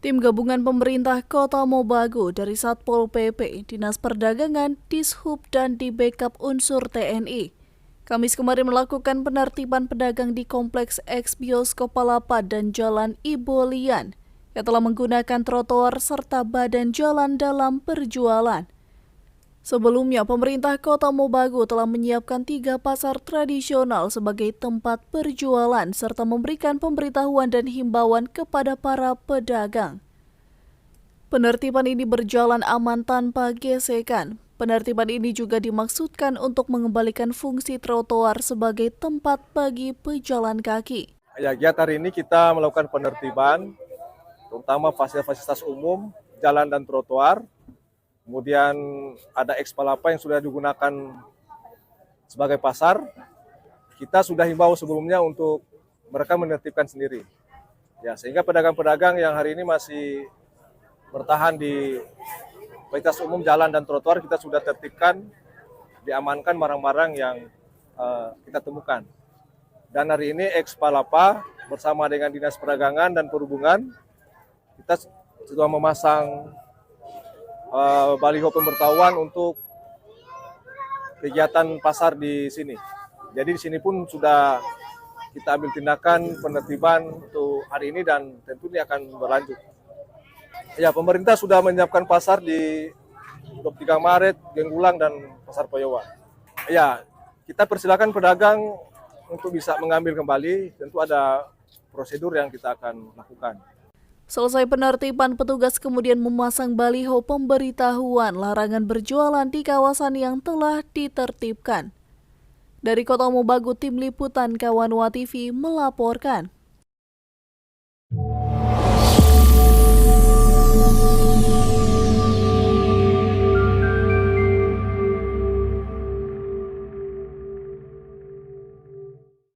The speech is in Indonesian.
Tim gabungan pemerintah Kota Mobagu dari Satpol PP, Dinas Perdagangan, Dishub, dan di backup unsur TNI. Kamis kemarin melakukan penertiban pedagang di Kompleks X Bioskop Palapa dan Jalan Ibolian yang telah menggunakan trotoar serta badan jalan dalam perjualan. Sebelumnya, pemerintah Kota Mobagu telah menyiapkan 3 pasar tradisional sebagai tempat perjualan serta memberikan pemberitahuan dan himbauan kepada para pedagang. Penertiban ini berjalan aman tanpa gesekan. Penertiban ini juga dimaksudkan untuk mengembalikan fungsi trotoar sebagai tempat bagi pejalan kaki. Ya, giat hari ini kita melakukan penertiban, terutama fasilitas umum, jalan dan trotoar. Kemudian ada X Palapa yang sudah digunakan sebagai pasar. Kita sudah himbau sebelumnya untuk mereka menertibkan sendiri. Ya, sehingga pedagang-pedagang yang hari ini masih bertahan di fasilitas umum, jalan dan trotoar, kita sudah tertibkan, diamankan barang-barang yang kita temukan. Dan hari ini X Palapa bersama dengan Dinas Perdagangan dan Perhubungan, kita sudah memasang baliho pemberitahuan untuk kegiatan pasar di sini. Jadi di sini pun sudah kita ambil tindakan penertiban untuk hari ini dan tentu ini akan berlanjut. Ya, pemerintah sudah menyiapkan pasar di 23 Maret, Genggulang, dan Pasar Poyowa. Ya, kita persilakan pedagang untuk bisa mengambil kembali, tentu ada prosedur yang kita akan lakukan. Selesai penertiban, petugas kemudian memasang baliho pemberitahuan larangan berjualan di kawasan yang telah ditertibkan. Dari Kota Mobagu, Tim Liputan Kawanwa TV melaporkan.